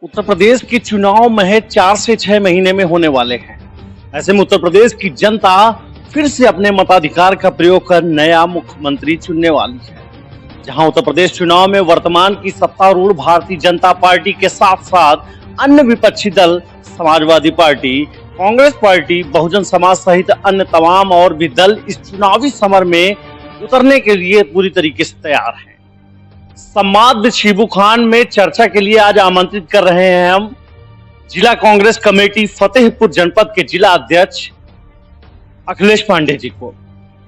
उत्तर प्रदेश के चुनाव महज 4 से 6 महीने में होने वाले हैं। ऐसे में उत्तर प्रदेश की जनता फिर से अपने मताधिकार का प्रयोग कर नया मुख्यमंत्री चुनने वाली है। जहां उत्तर प्रदेश चुनाव में वर्तमान की सत्तारूढ़ भारतीय जनता पार्टी के साथ साथ अन्य विपक्षी दल समाजवादी पार्टी, कांग्रेस पार्टी, बहुजन समाज सहित अन्य तमाम और भी दल इस चुनावी समर में उतरने के लिए पूरी तरीके से तैयार हैं। संवाद विद शिबू खान में चर्चा के लिए आज आमंत्रित कर रहे हैं हम जिला कांग्रेस कमेटी फतेहपुर जनपद के जिला अध्यक्ष अखिलेश पांडे जी को,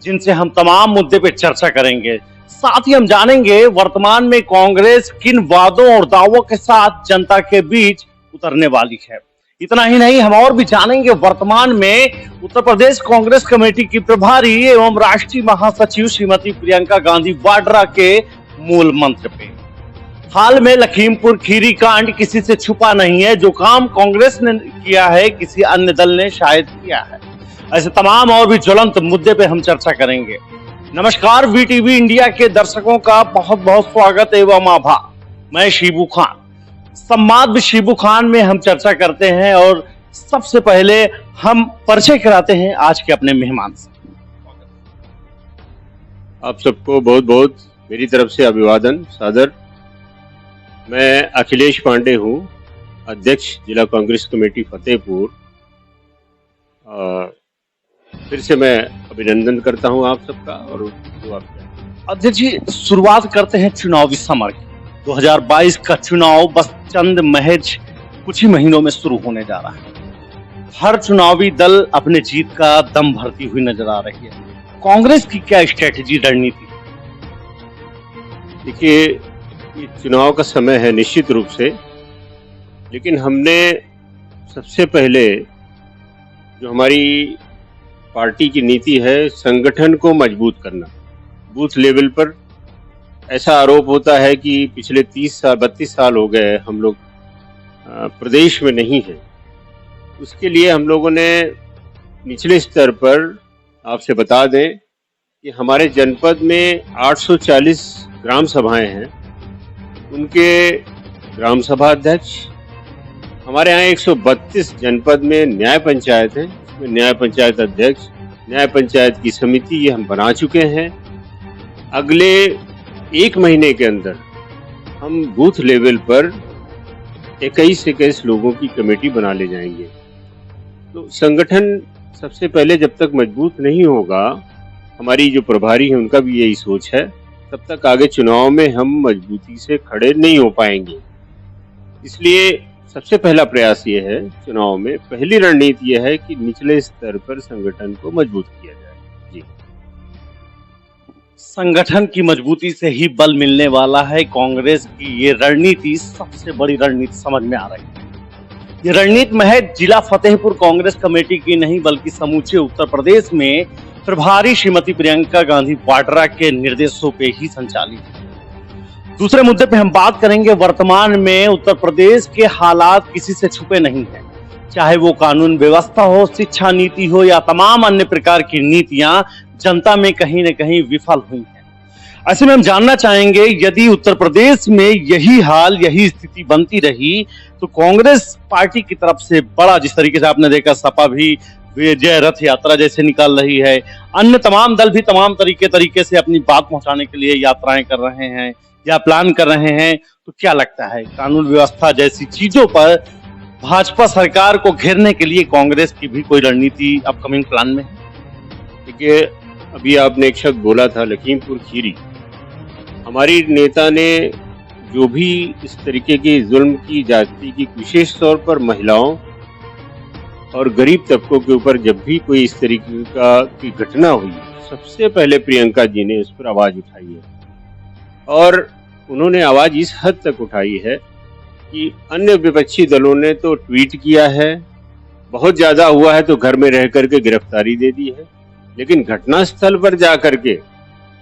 जिनसे हम तमाम मुद्दे पर चर्चा करेंगे। साथ ही हम जानेंगे वर्तमान में कांग्रेस किन वादों और दावों के साथ जनता के बीच उतरने वाली है। इतना ही नहीं, हम और भी जानेंगे वर्तमान में उत्तर प्रदेश कांग्रेस कमेटी की प्रभारी एवं राष्ट्रीय महासचिव श्रीमती प्रियंका गांधी वाड्रा के मूल मंत्र पे। हाल में लखीमपुर खीरी कांड किसी से छुपा नहीं है। जो काम कांग्रेस ने किया है किसी अन्य दल ने शायद किया है। ऐसे तमाम और भी ज्वलंत मुद्दे पे हम चर्चा करेंगे। नमस्कार, वीटीवी इंडिया के दर्शकों का बहुत बहुत स्वागत एवं आभार। मैं शिबू खान, संवाद विद शिबू खान में हम चर्चा करते हैं और सबसे पहले हम परिचय कराते हैं आज के अपने मेहमान से। आप सबको बहुत बहुत मेरी तरफ से अभिवादन सादर। मैं अखिलेश पांडे हूँ, अध्यक्ष जिला कांग्रेस कमेटी फतेहपुर। फिर से मैं अभिनंदन करता हूँ आप सबका। और अध्यक्ष जी, शुरुआत करते हैं चुनावी समर की। 2022 का चुनाव बस चंद महज कुछ ही महीनों में शुरू होने जा रहा है। हर चुनावी दल अपने जीत का दम भरती हुई नजर आ रही है। कांग्रेस की क्या स्ट्रेटेजी, रणनीति? देखिए, ये चुनाव का समय है निश्चित रूप से, लेकिन हमने सबसे पहले जो हमारी पार्टी की नीति है, संगठन को मजबूत करना। बूथ लेवल पर ऐसा आरोप होता है कि पिछले 32 साल हो गए हम लोग प्रदेश में नहीं है। उसके लिए हम लोगों ने निचले स्तर पर आपसे बता दें कि हमारे जनपद में 840 ग्राम सभाएं हैं। उनके ग्राम सभा अध्यक्ष, हमारे यहाँ 132 जनपद में न्याय पंचायत है, इसमें न्याय पंचायत अध्यक्ष, न्याय पंचायत की समिति ये हम बना चुके हैं। अगले 1 महीने के अंदर हम बूथ लेवल पर 21 लोगों की कमेटी बना ले जाएंगे। तो संगठन सबसे पहले जब तक मजबूत नहीं होगा, हमारी जो प्रभारी है उनका भी यही सोच है, तब तक आगे चुनाव में हम मजबूती से खड़े नहीं हो पाएंगे। इसलिए सबसे पहला प्रयास ये है, चुनाव में पहली रणनीति यह है कि निचले स्तर पर संगठन को मजबूत किया जाए। जी, संगठन की मजबूती से ही बल मिलने वाला है। कांग्रेस की ये रणनीति सबसे बड़ी रणनीति समझ में आ रही है। ये रणनीति महज जिला फतेहपुर कांग्रेस कमेटी की नहीं, बल्कि समूचे उत्तर प्रदेश में प्रभारी श्रीमती प्रियंका गांधी वाड्रा के निर्देशों पे ही संचालित है। दूसरे मुद्दे पे हम बात करेंगे। वर्तमान में उत्तर प्रदेश के हालात किसी से छुपे नहीं हैं। चाहे वो कानून व्यवस्था हो, शिक्षा नीति हो या तमाम अन्य प्रकार की नीतियां जनता में कहीं न कहीं विफल हुई हैं। ऐसे में हम जानना चाहेंगे, यदि उत्तर प्रदेश में यही हाल, यही स्थिति बनती रही तो कांग्रेस पार्टी की तरफ से बड़ा, जिस तरीके से आपने देखा सपा भी विजय रथ यात्रा जैसे निकाल रही है, अन्य तमाम दल भी तमाम तरीके से अपनी बात पहुंचाने के लिए यात्राएं कर रहे हैं या प्लान कर रहे हैं, तो क्या लगता है कानून व्यवस्था जैसी चीजों पर भाजपा सरकार को घेरने के लिए कांग्रेस की भी कोई रणनीति अपकमिंग प्लान में है? देखिए, अभी आपने एक शब्द बोला था लखीमपुर खीरी। हमारी नेता ने जो भी इस तरीके की जुल्म की जाति की, विशेष तौर पर महिलाओं और गरीब तबकों के ऊपर जब भी कोई इस तरीके की घटना हुई, सबसे पहले प्रियंका जी ने उस पर आवाज उठाई है। और उन्होंने आवाज इस हद तक उठाई है कि अन्य विपक्षी दलों ने तो ट्वीट किया है, बहुत ज्यादा हुआ है तो घर में रह करके गिरफ्तारी दे दी है, लेकिन घटनास्थल पर जा करके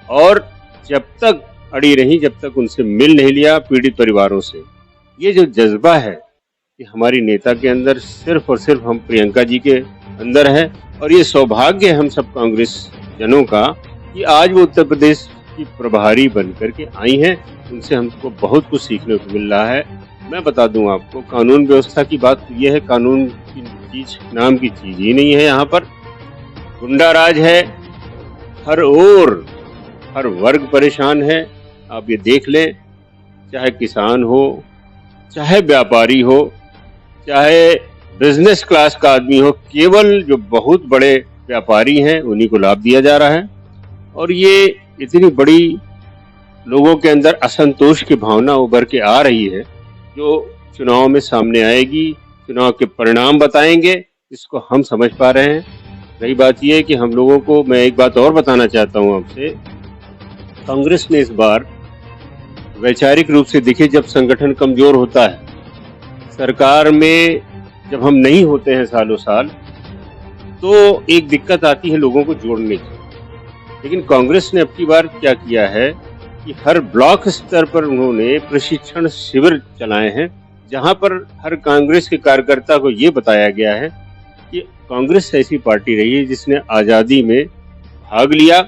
और जब तक अड़ी रही, जब तक उनसे मिल नहीं लिया पीड़ित परिवारों से। ये जो जज्बा है कि हमारी नेता के अंदर सिर्फ और सिर्फ हम प्रियंका जी के अंदर है, और ये सौभाग्य है हम सब कांग्रेस जनों का कि आज वो उत्तर प्रदेश की प्रभारी बन करके आई हैं। उनसे हमको बहुत कुछ सीखने को मिल रहा है। मैं बता दूं आपको, कानून व्यवस्था की बात तो ये है, कानून की चीज नाम की चीज ही नहीं है यहाँ पर। गुंडा राज है, हर ओर हर वर्ग परेशान है। आप ये देख लें, चाहे किसान हो, चाहे व्यापारी हो, चाहे बिजनेस क्लास का आदमी हो, केवल जो बहुत बड़े व्यापारी हैं उन्हीं को लाभ दिया जा रहा है। और ये इतनी बड़ी लोगों के अंदर असंतोष की भावना उभर के आ रही है, जो चुनाव में सामने आएगी, चुनाव के परिणाम बताएंगे, इसको हम समझ पा रहे हैं। रही बात यह है कि हम लोगों को, मैं एक बात और बताना चाहता हूं आपसे, कांग्रेस ने इस बार वैचारिक रूप से देखिए, जब संगठन कमजोर होता है, सरकार में जब हम नहीं होते हैं सालों साल, तो एक दिक्कत आती है लोगों को जोड़ने की। लेकिन कांग्रेस ने अब की बार क्या किया है कि हर ब्लॉक स्तर पर उन्होंने प्रशिक्षण शिविर चलाए हैं, जहां पर हर कांग्रेस के कार्यकर्ता को ये बताया गया है कि कांग्रेस ऐसी पार्टी रही है जिसने आज़ादी में भाग लिया,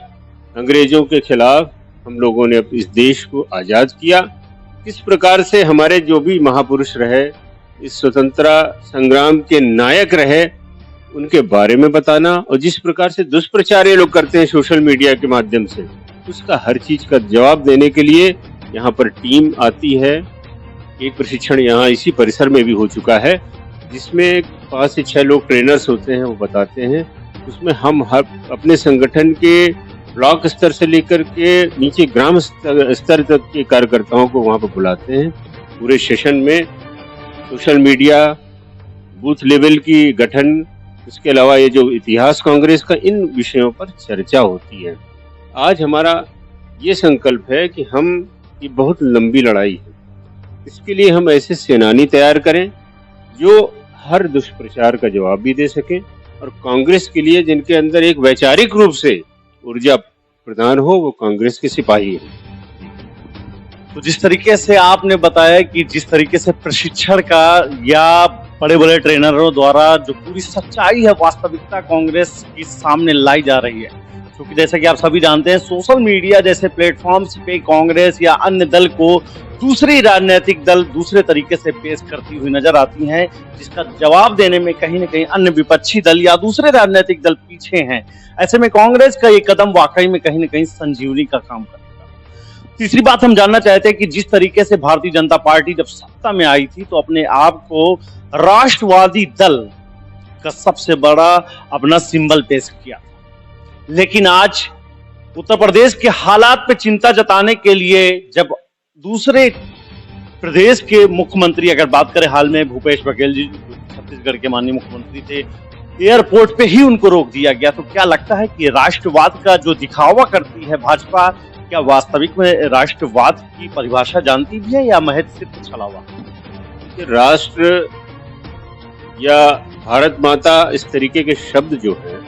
अंग्रेजों के खिलाफ हम लोगों ने इस देश को आज़ाद किया। किस प्रकार से हमारे जो भी महापुरुष रहे, इस स्वतंत्रता संग्राम के नायक रहे, उनके बारे में बताना, और जिस प्रकार से दुष्प्रचार ये लोग करते हैं सोशल मीडिया के माध्यम से, उसका हर चीज का जवाब देने के लिए यहाँ पर टीम आती है। एक प्रशिक्षण यहाँ इसी परिसर में भी हो चुका है, जिसमें 5 से 6 लोग ट्रेनर्स होते हैं, वो बताते हैं। उसमें हम हर अपने संगठन के ब्लॉक स्तर से लेकर के नीचे ग्राम स्तर तक के कार्यकर्ताओं को वहाँ पर बुलाते हैं। पूरे सेशन में सोशल मीडिया, बूथ लेवल की गठन, उसके अलावा ये जो इतिहास कांग्रेस का, इन विषयों पर चर्चा होती है। आज हमारा ये संकल्प है कि हम, ये बहुत लंबी लड़ाई है, इसके लिए हम ऐसे सेनानी तैयार करें जो हर दुष्प्रचार का जवाब भी दे सके, और कांग्रेस के लिए जिनके अंदर एक वैचारिक रूप से ऊर्जा प्रदान हो, वो कांग्रेस के सिपाही है। तो जिस तरीके से आपने बताया कि जिस तरीके से प्रशिक्षण का या बड़े बड़े ट्रेनरों द्वारा जो पूरी सच्चाई है, वास्तविकता कांग्रेस की सामने लाई जा रही है, क्योंकि जैसा कि आप सभी जानते हैं, सोशल मीडिया जैसे प्लेटफॉर्म्स पे कांग्रेस या अन्य दल को दूसरी राजनीतिक दल दूसरे तरीके से पेश करती हुई नजर आती हैं, जिसका जवाब देने में कहीं न कहीं अन्य विपक्षी दल या दूसरे राजनीतिक दल पीछे हैं। ऐसे में कांग्रेस का ये कदम वाकई में कहीं न कहीं संजीवनी का काम करेगा। तीसरी बात हम जानना चाहते हैं कि जिस तरीके से भारतीय जनता पार्टी जब सत्ता में आई थी, तो अपने आप को राष्ट्रवादी दल का सबसे बड़ा अपना सिंबल पेश किया, लेकिन आज उत्तर प्रदेश के हालात पे चिंता जताने के लिए जब दूसरे प्रदेश के मुख्यमंत्री, अगर बात करें हाल में भूपेश बघेल जी छत्तीसगढ़ के माननीय मुख्यमंत्री थे, एयरपोर्ट पे ही उनको रोक दिया गया, तो क्या लगता है कि राष्ट्रवाद का जो दिखावा करती है भाजपा, क्या वास्तविक में राष्ट्रवाद की परिभाषा जानती भी है या महज सिर्फ छलावा? राष्ट्र या भारत माता, इस तरीके के शब्द जो है,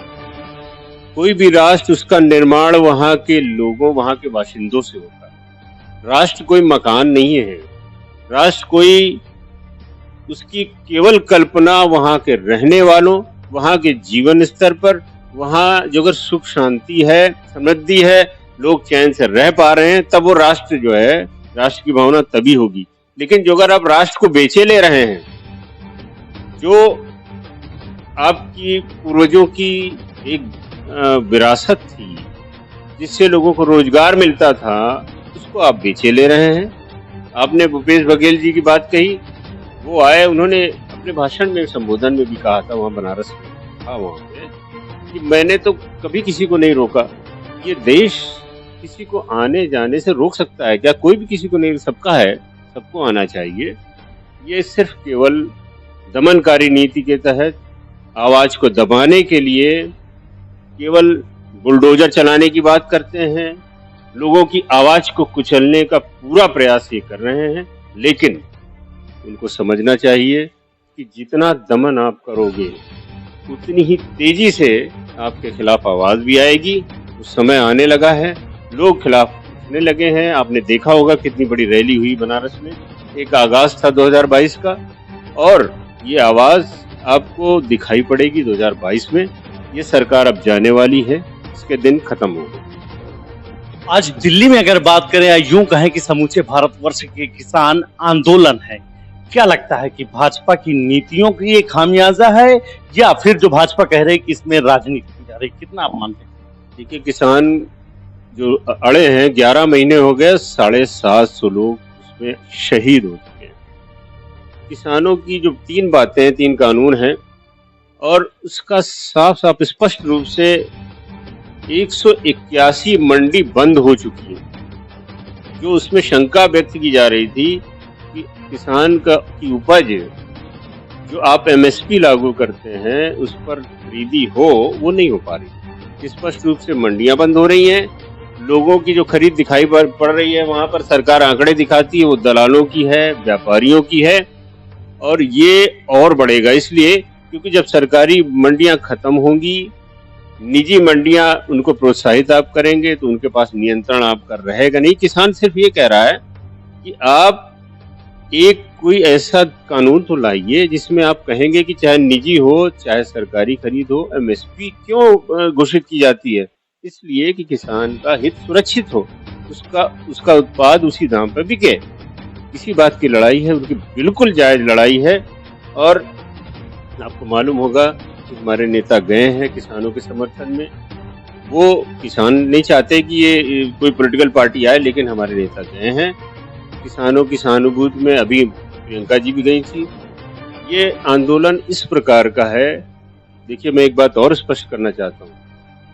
कोई भी राष्ट्र, उसका निर्माण वहां के लोगों, वहां के बाशिंदों से होता है। राष्ट्र कोई मकान नहीं है, राष्ट्र कोई, उसकी केवल कल्पना वहां के रहने वालों, वहां के जीवन स्तर पर, वहां जो अगर सुख शांति है, समृद्धि है, लोग चैन से रह पा रहे हैं, तब वो राष्ट्र जो है, राष्ट्र की भावना तभी होगी। लेकिन जो अगर आप राष्ट्र को बेचे ले रहे हैं, जो आपकी पूर्वजों की एक विरासत थी, जिससे लोगों को रोजगार मिलता था, उसको आप बेचे ले रहे हैं। आपने भूपेश बघेल जी की बात कही, वो आए, उन्होंने अपने भाषण में, संबोधन में भी कहा था, वहाँ बनारस में था, वहाँ पे, कि मैंने तो कभी किसी को नहीं रोका। ये देश किसी को आने जाने से रोक सकता है क्या? कोई भी किसी को नहीं, सबका है, सबको आना चाहिए। ये सिर्फ केवल दमनकारी नीति के तहत आवाज को दबाने के लिए केवल बुलडोजर चलाने की बात करते हैं, लोगों की आवाज को कुचलने का पूरा प्रयास ये कर रहे हैं। लेकिन उनको समझना चाहिए कि जितना दमन आप करोगे, उतनी ही तेजी से आपके खिलाफ आवाज भी आएगी। उस समय आने लगा है, लोग खिलाफ उठने लगे हैं। आपने देखा होगा कितनी बड़ी रैली हुई बनारस में, एक आगाज था 2022 का, और ये आवाज आपको दिखाई पड़ेगी 2022 में। ये सरकार अब जाने वाली है, इसके दिन खत्म हो गए। आज दिल्ली में अगर बात करें, या यूं कहें कि समूचे भारतवर्ष के किसान आंदोलन है, क्या लगता है कि भाजपा की नीतियों की ये खामियाजा है या फिर जो भाजपा कह रही है कि इसमें राजनीति की जा रही, कितना आप मानते हैं? देखिए, किसान जो अड़े हैं, 11 महीने हो गए, 750 लोग उसमें शहीद हो चुके हैं। किसानों की जो 3 बातें हैं, 3 कानून हैं और उसका साफ साफ स्पष्ट रूप से 181 मंडी बंद हो चुकी है। जो उसमें शंका व्यक्त की जा रही थी कि किसान की उपज जो आप एमएसपी लागू करते हैं उस पर खरीदी हो, वो नहीं हो पा रही। स्पष्ट रूप से मंडियां बंद हो रही हैं। लोगों की जो खरीद दिखाई पड़ रही है, वहां पर सरकार आंकड़े दिखाती है, वो दलालों की है, व्यापारियों की है और ये और बढ़ेगा। इसलिए क्योंकि जब सरकारी मंडियां खत्म होंगी, निजी मंडियां उनको प्रोत्साहित आप करेंगे तो उनके पास नियंत्रण आपका रहेगा नहीं। किसान सिर्फ ये कह रहा है कि आप एक कोई ऐसा कानून तो लाइए जिसमें आप कहेंगे कि चाहे निजी हो चाहे सरकारी खरीद हो, एमएसपी क्यों घोषित की जाती है? इसलिए कि किसान का हित सुरक्षित हो, उसका उत्पाद उसी दाम पर बिके। इसी बात की लड़ाई है, उनकी बिल्कुल जायज लड़ाई है। और आपको मालूम होगा कि हमारे नेता गए हैं किसानों के समर्थन में। वो किसान नहीं चाहते कि ये कोई पॉलिटिकल पार्टी आए, लेकिन हमारे नेता गए हैं। किसानों की सहानुभूति में अभी प्रियंका जी भी गई थी। ये आंदोलन इस प्रकार का है। देखिए, मैं एक बात और स्पष्ट करना चाहता हूँ।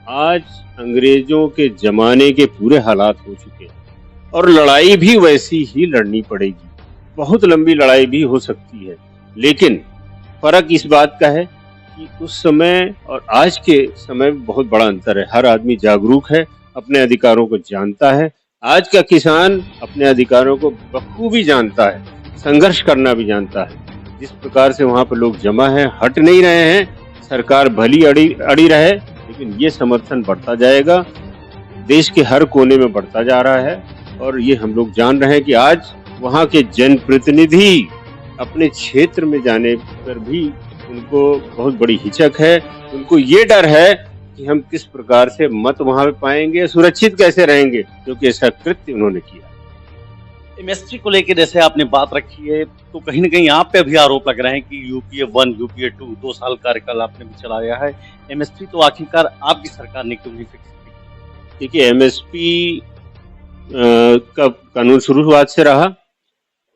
आज अंग्रेजों के जमाने के पूरे हालात हो चुके हैं और लड़ाई भी वैसी ही लड़नी पड़ेगी। बहुत लंबी लड़ाई भी हो सकती है, लेकिन फर्क इस बात का है कि उस समय और आज के समय में बहुत बड़ा अंतर है। हर आदमी जागरूक है, अपने अधिकारों को जानता है। आज का किसान अपने अधिकारों को बखूबी जानता है, संघर्ष करना भी जानता है। जिस प्रकार से वहां पर लोग जमा हैं, हट नहीं रहे हैं। सरकार भली अड़ी रहे, लेकिन ये समर्थन बढ़ता जाएगा, देश के हर कोने में बढ़ता जा रहा है। और ये हम लोग जान रहे हैं कि आज वहाँ के जनप्रतिनिधि अपने क्षेत्र में जाने पर भी उनको बहुत बड़ी हिचक है। उनको ये डर है कि हम किस प्रकार से मत वहाँ पे पाएंगे, सुरक्षित कैसे रहेंगे, क्योंकि ऐसा कृत्य उन्होंने किया। एमएसपी को लेकर जैसे आपने बात रखी है, तो कहीं ना कहीं आप पे भी आरोप लग रहे हैं कि यूपीए 1 यूपीए 2 2 साल कार्यकाल आपने भी चलाया है। एमएसपी तो आखिरकार आपकी सरकार ने क्यों नहीं फिक्स की? देखिए, एमएसपी का कानून शुरुआत से रहा।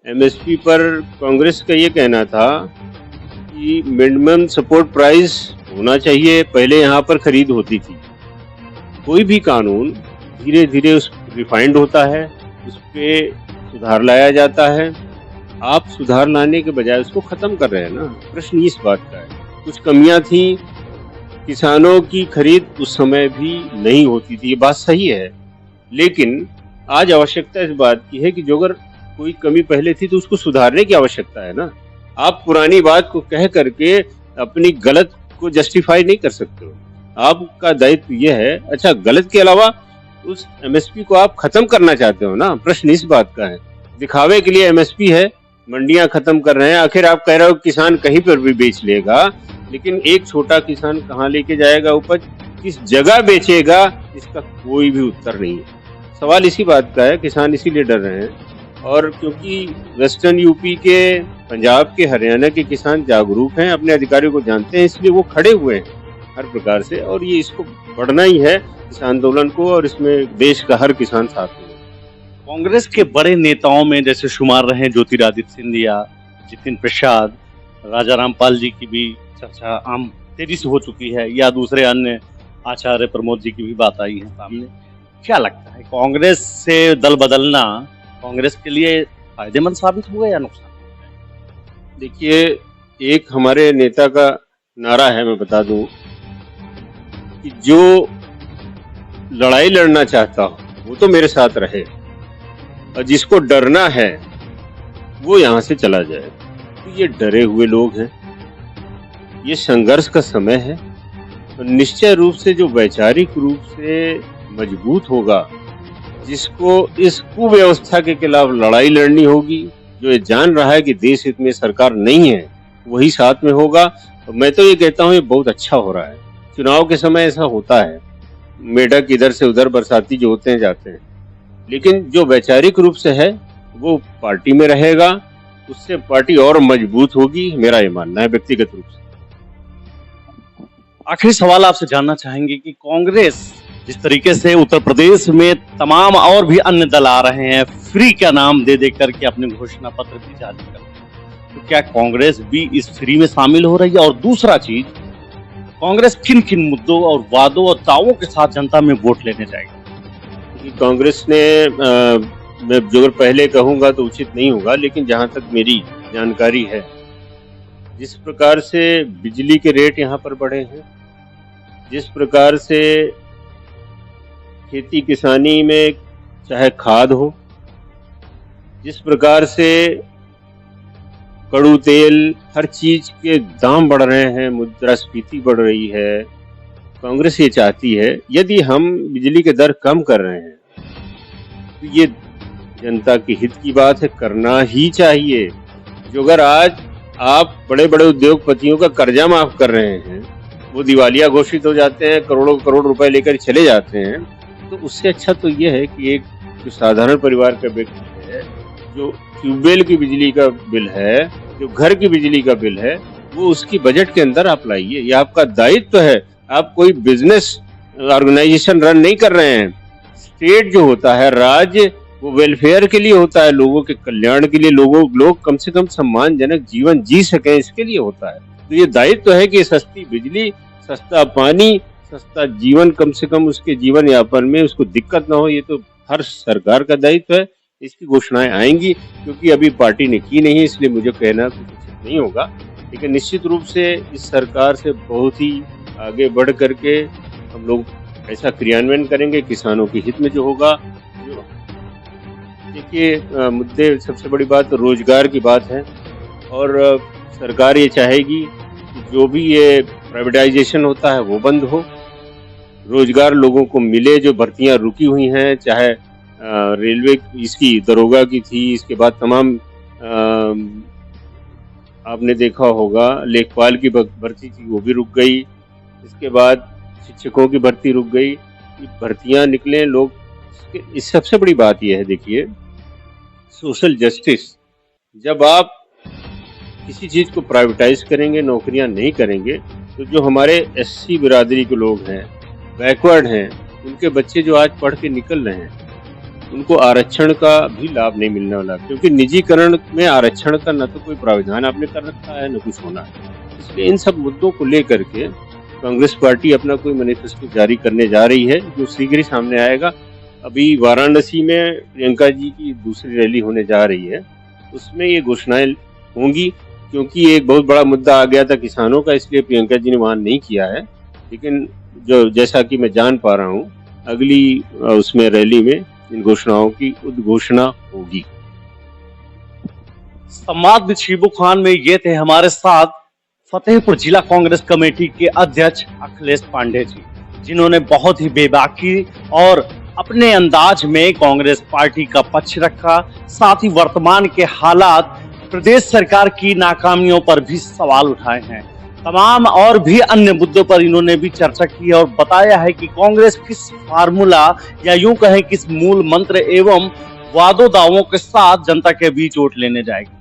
एमएसपी पर कांग्रेस का ये कहना था कि मिनिमम सपोर्ट प्राइस होना चाहिए। पहले यहाँ पर खरीद होती थी। कोई भी कानून धीरे धीरे उस रिफाइंड होता है, उस पे सुधार लाया जाता है। आप सुधार लाने के बजाय उसको खत्म कर रहे हैं ना। प्रश्न इस बात का है। कुछ कमियां थी, किसानों की खरीद उस समय भी नहीं होती थी, ये बात सही है। लेकिन आज आवश्यकता इस बात की है कि जो अगर कोई कमी पहले थी तो उसको सुधारने की आवश्यकता है ना। आप पुरानी बात को कह करके अपनी गलत को जस्टिफाई नहीं कर सकते हो। आपका दायित्व यह है, अच्छा गलत के अलावा उस एमएसपी को आप खत्म करना चाहते हो ना। प्रश्न इस बात का है। दिखावे के लिए एमएसपी है, मंडियां खत्म कर रहे हैं। आखिर आप कह रहे हो किसान कहीं पर भी बेच लेगा, लेकिन एक छोटा किसान कहाँ लेके जाएगा उपज, किस जगह बेचेगा, इसका कोई भी उत्तर नहीं है। सवाल इसी बात का है। किसान इसीलिए डर रहे हैं और क्योंकि वेस्टर्न यूपी के, पंजाब के, हरियाणा के किसान जागरूक हैं, अपने अधिकारियों को जानते हैं, इसलिए वो खड़े हुए हैं हर प्रकार से। और ये इसको बढ़ना ही है इस आंदोलन को, और इसमें देश का हर किसान साथ में। कांग्रेस के बड़े नेताओं में जैसे शुमार रहे ज्योतिरादित्य सिंधिया, जितिन प्रसाद, राजा रामपाल जी की भी चर्चा आम तेजी से हो चुकी है, या दूसरे अन्य आचार्य प्रमोद जी की भी बात आई है सामने। क्या लगता है, कांग्रेस से दल बदलना कांग्रेस के लिए फायदेमंद साबित हुआ या नुकसान? देखिए, एक हमारे नेता का नारा है, मैं बता दूं कि जो लड़ाई लड़ना चाहता हो वो तो मेरे साथ रहे, और जिसको डरना है वो यहाँ से चला जाए। तो ये डरे हुए लोग हैं। ये संघर्ष का समय है, तो निश्चय रूप से जो वैचारिक रूप से मजबूत होगा, जिसको इस कुव्यवस्था के खिलाफ लड़ाई लड़नी होगी, जो ये जान रहा है कि देश हित में सरकार नहीं है, वही साथ में होगा। तो मैं तो ये कहता हूँ ये बहुत अच्छा हो रहा है। चुनाव के समय ऐसा होता है, मेढक इधर से उधर, बरसाती जो होते हैं जाते हैं, लेकिन जो वैचारिक रूप से है वो पार्टी में रहेगा उससे पार्टी और मजबूत होगी, मेरा ये मानना है व्यक्तिगत रूप से। आखिरी सवाल आपसे जानना चाहेंगे कि कांग्रेस जिस तरीके से उत्तर प्रदेश में तमाम और भी अन्य दल आ रहे हैं, फ्री का नाम दे दे करके अपने घोषणा पत्र भी जारी कर रहे हैं, तो क्या कांग्रेस भी इस फ्री में शामिल हो रही है? और दूसरा चीज, कांग्रेस किन किन मुद्दों और वादों और दावों के साथ जनता में वोट लेने जाएगी? कांग्रेस ने मैं जो अगर पहले कहूंगा तो उचित नहीं होगा, लेकिन जहां तक मेरी जानकारी है, जिस प्रकार से बिजली के रेट यहाँ पर बढ़े हैं, जिस प्रकार से खेती किसानी में चाहे खाद हो, जिस प्रकार से कड़ू तेल हर चीज के दाम बढ़ रहे हैं, मुद्रास्फीति बढ़ रही है, कांग्रेस ये चाहती है यदि हम बिजली के दर कम कर रहे हैं तो ये जनता के हित की बात है, करना ही चाहिए। जो अगर आज आप बड़े बड़े उद्योगपतियों का कर्जा माफ कर रहे हैं, वो दिवालिया घोषित हो जाते हैं, करोड़ों करोड़ रुपए लेकर चले जाते हैं, तो उससे अच्छा तो ये है कि एक जो साधारण परिवार का व्यक्ति है, जो ट्यूबवेल की बिजली का बिल है, जो घर की बिजली का बिल है, वो उसकी बजट के अंदर आप लाइए। ये आपका दायित्व है। आप कोई बिजनेस ऑर्गेनाइजेशन रन नहीं कर रहे हैं। स्टेट जो होता है, राज्य, वो वेलफेयर के लिए होता है, लोगों के कल्याण के लिए, लोग कम से कम सम्मानजनक जीवन जी सकें, इसके लिए होता है। तो ये दायित्व है कि सस्ती बिजली, सस्ता पानी, सस्ता जीवन, कम से कम उसके जीवन यापन में उसको दिक्कत ना हो, ये तो हर सरकार का दायित्व है। इसकी घोषणाएं आएंगी, क्योंकि अभी पार्टी ने की नहीं, इसलिए मुझे कहना कुछ उचित नहीं होगा। लेकिन निश्चित रूप से इस सरकार से बहुत ही आगे बढ़ करके हम लोग ऐसा क्रियान्वयन करेंगे किसानों के हित में जो होगा। देखिए, मुद्दे सबसे बड़ी बात तो रोजगार की बात है, और सरकार ये चाहेगी कि जो भी ये प्राइवेटाइजेशन होता है वो बंद हो, रोजगार लोगों को मिले। जो भर्तियां रुकी हुई हैं, चाहे रेलवे इसकी दरोगा की थी, इसके बाद तमाम आपने देखा होगा लेखपाल की भर्ती थी, वो भी रुक गई। इसके बाद शिक्षकों की भर्ती रुक गई। भर्तियां निकले लोग, इस सबसे बड़ी बात यह है, देखिए, सोशल जस्टिस। जब आप किसी चीज को प्राइवेटाइज करेंगे, नौकरियां नहीं करेंगे, तो जो हमारे एससी बिरादरी के लोग हैं, बैकवर्ड हैं, उनके बच्चे जो आज पढ़ के निकल रहे हैं, उनको आरक्षण का भी लाभ नहीं मिलने वाला, क्योंकि निजीकरण में आरक्षण का न तो कोई प्रावधान आपने कर रखा है, न कुछ होना है। इसलिए इन सब मुद्दों को लेकर के कांग्रेस पार्टी अपना कोई मैनिफेस्टो जारी करने जा रही है, जो शीघ्र ही सामने आएगा। अभी वाराणसी में प्रियंका जी की दूसरी रैली होने जा रही है, उसमें ये घोषणाएं होंगी, क्योंकि एक बहुत बड़ा मुद्दा आ गया था किसानों का, इसलिए प्रियंका जी ने वहां नहीं किया है। लेकिन जो जैसा कि मैं जान पा रहा हूँ, अगली उसमें रैली में इन घोषणाओं की उद्घोषणा होगी। संवाद विद शिबू खान में ये थे हमारे साथ फतेहपुर जिला कांग्रेस कमेटी के अध्यक्ष अखिलेश पांडे जी, जिन्होंने बहुत ही बेबाकी और अपने अंदाज में कांग्रेस पार्टी का पक्ष रखा, साथ ही वर्तमान के हालात, प्रदेश सरकार की नाकामियों पर भी सवाल उठाए हैं। तमाम और भी अन्य मुद्दों पर इन्होंने भी चर्चा की और बताया है कि कांग्रेस किस फार्मूला या यूं कहें किस मूल मंत्र एवं वादों दावों के साथ जनता के बीच वोट लेने जाएगी।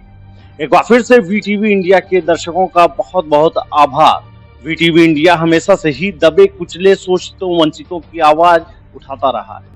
एक बार फिर से वीटीवी इंडिया के दर्शकों का बहुत बहुत आभार। वीटीवी इंडिया हमेशा से ही दबे कुचले शोषितों वंचितों की आवाज उठाता रहा है।